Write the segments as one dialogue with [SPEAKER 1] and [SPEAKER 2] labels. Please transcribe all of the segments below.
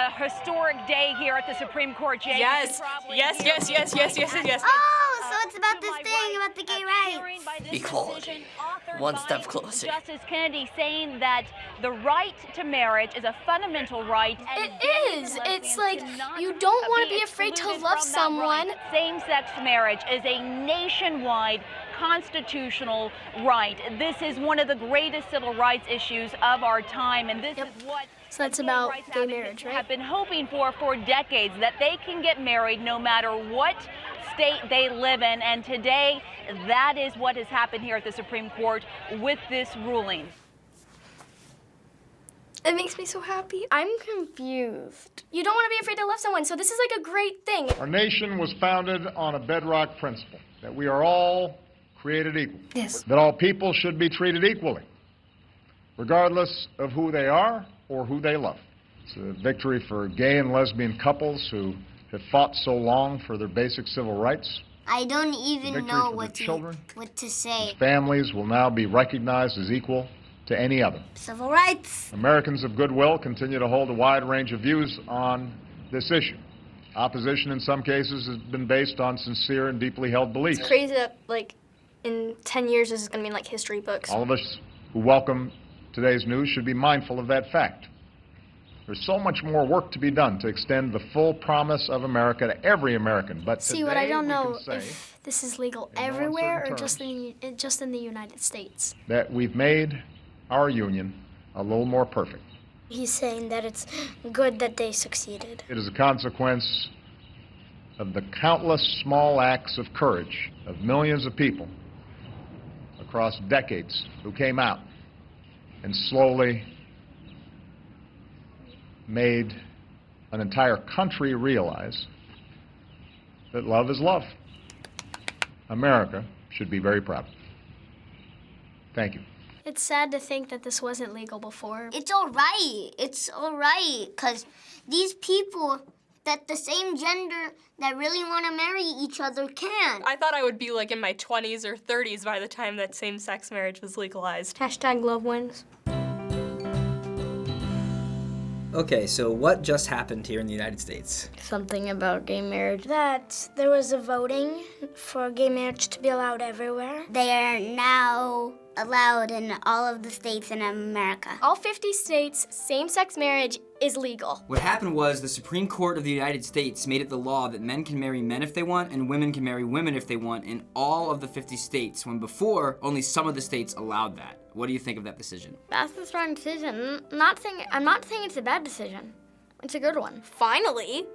[SPEAKER 1] a historic day here at the Supreme Court, Jake.
[SPEAKER 2] Yes.
[SPEAKER 3] Oh, so it's about this thing about the gay rights.
[SPEAKER 4] Equality. One step closer.
[SPEAKER 1] Justice Kennedy saying that the right to marriage is a fundamental right. And
[SPEAKER 5] it is. It's like you don't want to be afraid to love someone.
[SPEAKER 1] Same-sex marriage is a nationwide constitutional right. This is one of the greatest civil rights issues of our time, and this is what
[SPEAKER 5] so that's about gay marriage, right?
[SPEAKER 1] Have been hoping for decades, that they can get married no matter what state they live in, and today that is what has happened here at the Supreme Court with this ruling.
[SPEAKER 5] It makes me so happy. I'm confused. You don't want to be afraid to love someone, so this is like a great thing.
[SPEAKER 6] Our nation was founded on a bedrock principle, that we are all created equal.
[SPEAKER 5] Yes.
[SPEAKER 6] That all people should be treated equally, regardless of who they are or who they love. It's a victory for gay and lesbian couples who have fought so long for their basic civil rights.
[SPEAKER 3] I don't even know what to say.
[SPEAKER 6] Families will now be recognized as equal to any other.
[SPEAKER 3] Civil rights.
[SPEAKER 6] Americans of goodwill continue to hold a wide range of views on this issue. Opposition in some cases has been based on sincere and deeply held beliefs.
[SPEAKER 5] It's crazy that, like, in 10 years this is going to be like history books.
[SPEAKER 6] All of us who welcome today's news should be mindful of that fact. There's so much more work to be done to extend the full promise of America to every American. But
[SPEAKER 5] see, what I don't know if this is legal everywhere or just in the United States.
[SPEAKER 6] That we've made our union a little more perfect.
[SPEAKER 5] He's saying that it's good that they succeeded.
[SPEAKER 6] It is a consequence of the countless small acts of courage of millions of people across decades who came out and slowly made an entire country realize that love is love. America should be very proud. Thank you.
[SPEAKER 5] It's sad to think that this wasn't legal before.
[SPEAKER 3] It's all right. It's all right, because these people that the same gender that really want to marry each other can.
[SPEAKER 2] I thought I would be like in my 20s or 30s by the time that same-sex marriage was legalized.
[SPEAKER 5] Hashtag love wins.
[SPEAKER 4] Okay, so what just happened here in the United States?
[SPEAKER 5] Something about gay marriage. That there was a voting for gay marriage to be allowed everywhere.
[SPEAKER 3] They are now allowed in all of the states in America.
[SPEAKER 5] All 50 states, same-sex marriage is legal.
[SPEAKER 4] What happened was the Supreme Court of the United States made it the law that men can marry men if they want and women can marry women if they want in all of the 50 states, when before only some of the states allowed that. What do you think of that decision?
[SPEAKER 5] That's the strong decision. I'm not saying it's a bad decision. It's a good one.
[SPEAKER 2] Finally!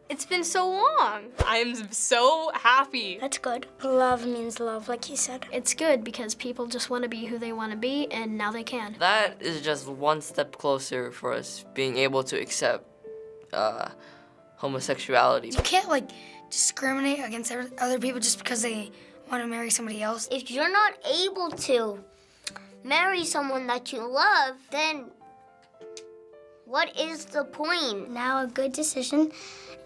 [SPEAKER 2] It's been so long. I'm so happy.
[SPEAKER 5] That's good. Love means love, like he said. It's good because people just want to be who they want to be, and now they can.
[SPEAKER 4] That is just one step closer for us being able to accept homosexuality.
[SPEAKER 7] You can't, like, discriminate against other people just because they want to marry somebody else.
[SPEAKER 3] If you're not able to marry someone that you love, then what is the point?
[SPEAKER 5] Now a good decision.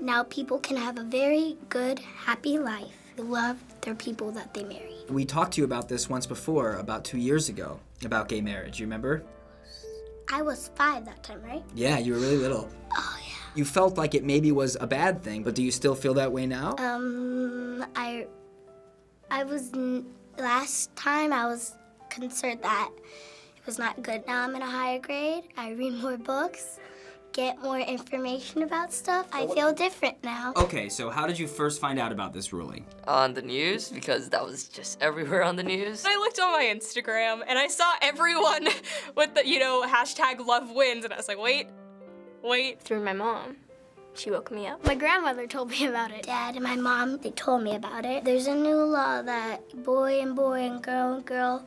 [SPEAKER 5] Now people can have a very good, happy life. They love their people that they marry.
[SPEAKER 4] We talked to you about this once before, about 2 years ago, about gay marriage. You remember?
[SPEAKER 5] I was 5 that time, right?
[SPEAKER 4] Yeah, you were really little.
[SPEAKER 5] Oh, yeah.
[SPEAKER 4] You felt like it maybe was a bad thing, but do you still feel that way now?
[SPEAKER 5] Last time I was concerned that it was not good. Now I'm in a higher grade. I read more books, get more information about stuff. I feel different now.
[SPEAKER 4] Okay, so how did you first find out about this ruling?
[SPEAKER 8] On the news, because that was just everywhere on the news.
[SPEAKER 2] I looked on my Instagram and I saw everyone with the, hashtag love wins, and I was like, wait.
[SPEAKER 5] Through my mom. She woke me up. My grandmother told me about it. Dad and my mom, they told me about it. There's a new law that boy and girl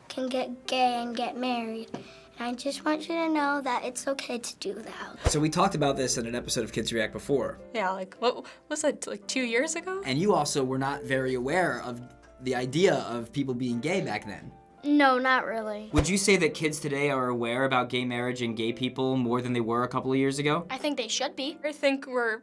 [SPEAKER 5] can get gay and get married. And I just want you to know that it's okay to do that.
[SPEAKER 4] So we talked about this in an episode of Kids React before.
[SPEAKER 2] Yeah, what was that, 2 years ago?
[SPEAKER 4] And you also were not very aware of the idea of people being gay back then.
[SPEAKER 5] No, not really.
[SPEAKER 4] Would you say that kids today are aware about gay marriage and gay people more than they were a couple of years ago?
[SPEAKER 5] I think they should be.
[SPEAKER 2] I think we're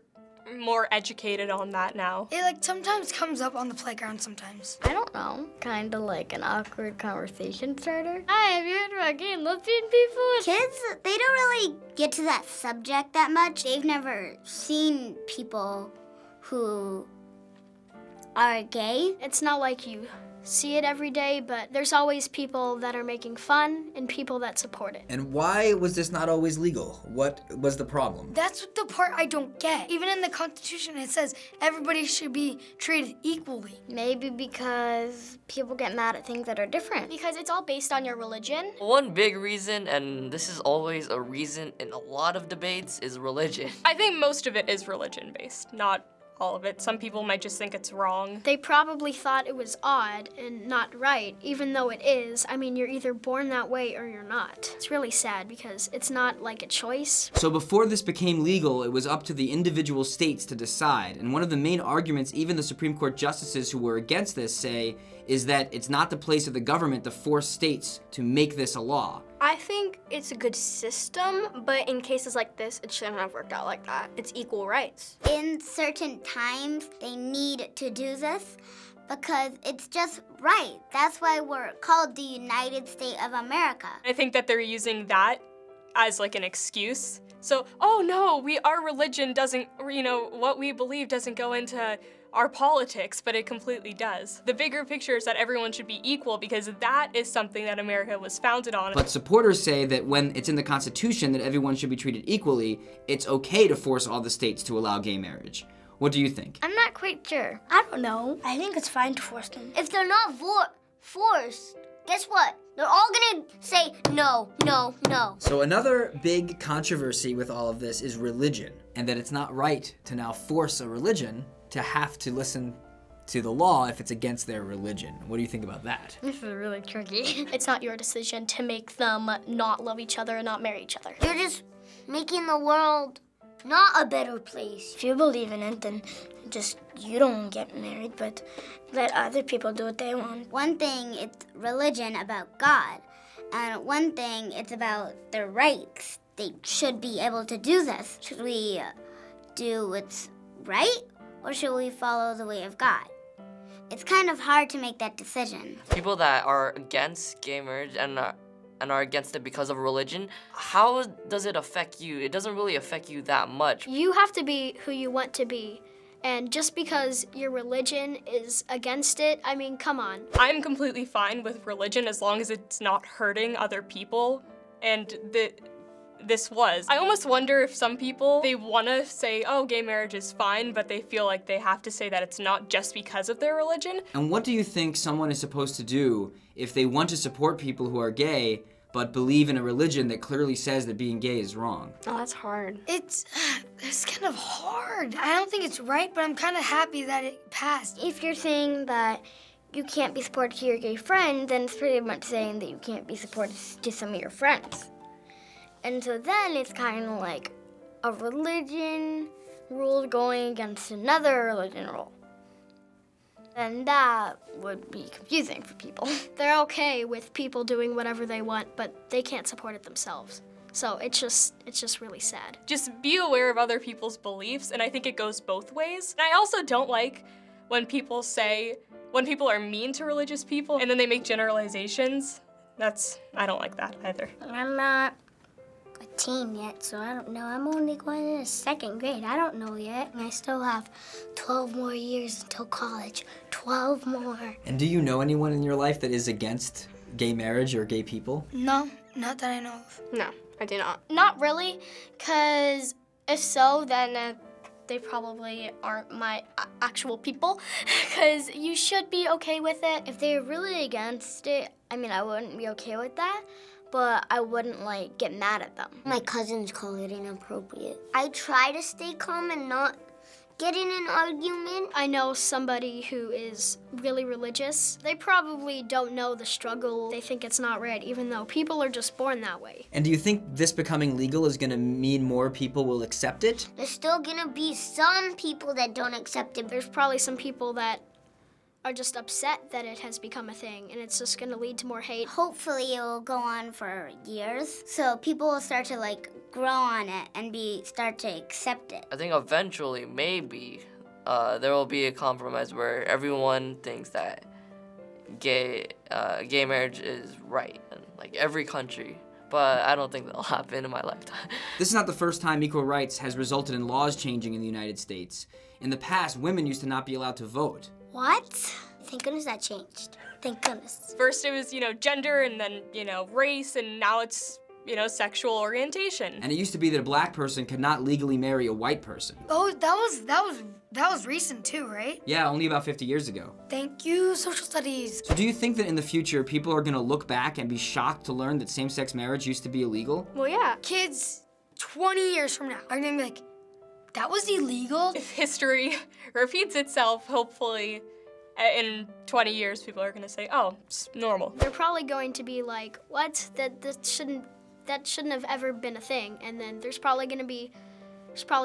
[SPEAKER 2] more educated on that now.
[SPEAKER 7] It like sometimes comes up on the playground sometimes.
[SPEAKER 5] I don't know. Kind of like an awkward conversation starter. Hi, have you heard about gay and lesbian people?
[SPEAKER 3] Kids, they don't really get to that subject that much. They've never seen people who are gay.
[SPEAKER 5] It's not like you see it every day, but there's always people that are making fun and people that support it.
[SPEAKER 4] And why was this not always legal? What was the problem?
[SPEAKER 7] That's the part I don't get. Even in the Constitution, it says everybody should be treated equally.
[SPEAKER 5] Maybe because people get mad at things that are different. Because it's all based on your religion.
[SPEAKER 8] One big reason, and this is always a reason in a lot of debates, is religion.
[SPEAKER 2] I think most of it is religion-based, not all of it. Some people might just think it's wrong.
[SPEAKER 5] They probably thought it was odd and not right, even though it is. I mean, you're either born that way or you're not. It's really sad because it's not like a choice.
[SPEAKER 4] So before this became legal, it was up to the individual states to decide. And one of the main arguments even the Supreme Court justices who were against this say is that it's not the place of the government to force states to make this a law.
[SPEAKER 5] I think it's a good system, but in cases like this, it shouldn't have worked out like that. It's equal rights.
[SPEAKER 3] In certain times, they need to do this because it's just right. That's why we're called the United States of America.
[SPEAKER 2] I think that they're using that as like an excuse. So, oh no, our religion doesn't, what we believe doesn't go into our politics, but it completely does. The bigger picture is that everyone should be equal because that is something that America was founded on.
[SPEAKER 4] But supporters say that when it's in the Constitution that everyone should be treated equally, it's okay to force all the states to allow gay marriage. What do you think?
[SPEAKER 5] I'm not quite sure. I don't know. I think it's fine to force them.
[SPEAKER 3] If they're not forced, guess what? They're all gonna say no, no, no.
[SPEAKER 4] So another big controversy with all of this is religion, and that it's not right to now force a religion to have to listen to the law if it's against their religion. What do you think about that?
[SPEAKER 5] This is really tricky. It's not your decision to make them not love each other and not marry each other.
[SPEAKER 3] You're just making the world not a better place.
[SPEAKER 5] If you believe in it, then just you don't get married, but let other people do what they want.
[SPEAKER 3] One thing, it's religion about God, and one thing, it's about their rights. They should be able to do this. Should we do what's right, or should we follow the way of God? It's kind of hard to make that decision.
[SPEAKER 8] People that are against gay marriage and are against it because of religion, how does it affect you? It doesn't really affect you that much.
[SPEAKER 5] You have to be who you want to be. And just because your religion is against it, I mean, come on.
[SPEAKER 2] I'm completely fine with religion as long as it's not hurting other people. And this was. I almost wonder if some people, they want to say, oh, gay marriage is fine, but they feel like they have to say that it's not just because of their religion.
[SPEAKER 4] And what do you think someone is supposed to do if they want to support people who are gay, but believe in a religion that clearly says that being gay is wrong?
[SPEAKER 5] Oh, that's hard.
[SPEAKER 7] It's kind of hard. I don't think it's right, but I'm kind of happy that it passed.
[SPEAKER 5] If you're saying that you can't be supportive to your gay friend, then it's pretty much saying that you can't be supportive to some of your friends. And so then it's kind of like a religion rule going against another religion rule. And that would be confusing for people. They're okay with people doing whatever they want, but they can't support it themselves. So it's just really sad.
[SPEAKER 2] Just be aware of other people's beliefs, and I think it goes both ways. And I also don't like when people are mean to religious people and then they make generalizations. I don't like that either.
[SPEAKER 5] I'm not a teen yet, so I don't know. I'm only going into second grade. I don't know yet. And I still have 12 more years until college. 12 more.
[SPEAKER 4] And do you know anyone in your life that is against gay marriage or gay people?
[SPEAKER 7] No, not that I know of.
[SPEAKER 5] No, I do not. Not really, because if so, then they probably aren't my actual people, because you should be okay with it. If they're really against it, I mean, I wouldn't be okay with that, but I wouldn't, like, get mad at them.
[SPEAKER 3] My cousins call it inappropriate. I try to stay calm and not get in an argument.
[SPEAKER 5] I know somebody who is really religious. They probably don't know the struggle. They think it's not right, even though people are just born that way.
[SPEAKER 4] And do you think this becoming legal is going to mean more people will accept it?
[SPEAKER 3] There's still gonna be some people that don't accept it.
[SPEAKER 5] There's probably some people that are just upset that it has become a thing, and it's just gonna lead to more hate.
[SPEAKER 3] Hopefully it will go on for years, so people will start to grow on it and start to accept it.
[SPEAKER 8] I think eventually, maybe, there will be a compromise where everyone thinks that gay marriage is right in like every country. But I don't think that'll happen in my lifetime.
[SPEAKER 4] This is not the first time equal rights has resulted in laws changing in the United States. In the past, women used to not be allowed to vote.
[SPEAKER 5] What? Thank goodness that changed. Thank goodness.
[SPEAKER 2] First it was, gender, and then, race, and now it's, sexual orientation.
[SPEAKER 4] And it used to be that a black person could not legally marry a white person.
[SPEAKER 7] Oh, that was recent too, right?
[SPEAKER 4] Yeah, only about 50 years ago.
[SPEAKER 7] Thank you, social studies.
[SPEAKER 4] So do you think that in the future, people are gonna look back and be shocked to learn that same-sex marriage used to be illegal?
[SPEAKER 5] Well, yeah.
[SPEAKER 7] Kids 20 years from now are gonna be like, that was illegal?
[SPEAKER 2] If history repeats itself, hopefully, in 20 years, people are gonna say, oh, it's normal.
[SPEAKER 5] They're probably going to be like, what? That shouldn't have ever been a thing. And then there's probably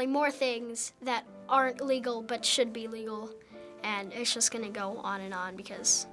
[SPEAKER 5] more things that aren't legal but should be legal. And it's just gonna go on and on because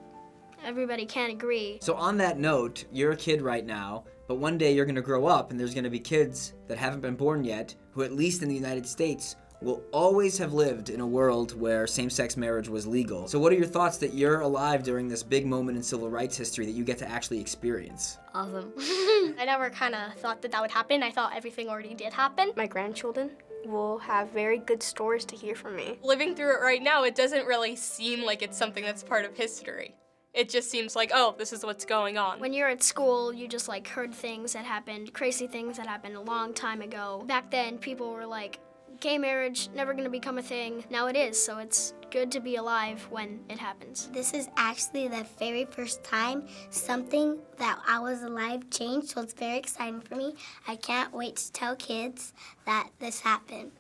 [SPEAKER 5] everybody can't agree.
[SPEAKER 4] So on that note, you're a kid right now, but one day you're gonna grow up and there's gonna be kids that haven't been born yet who, at least in the United States, will always have lived in a world where same-sex marriage was legal. So what are your thoughts that you're alive during this big moment in civil rights history that you get to actually experience?
[SPEAKER 5] Awesome. I never kind of thought that would happen. I thought everything already did happen. My grandchildren will have very good stories to hear from me.
[SPEAKER 2] Living through it right now, it doesn't really seem like it's something that's part of history. It just seems like, oh, this is what's going on.
[SPEAKER 5] When you're at school, you just heard things that happened, crazy things that happened a long time ago. Back then, people were like, gay marriage, never gonna become a thing. Now it is, so it's good to be alive when it happens.
[SPEAKER 3] This is actually the very first time something that I was alive changed, so it's very exciting for me. I can't wait to tell kids that this happened.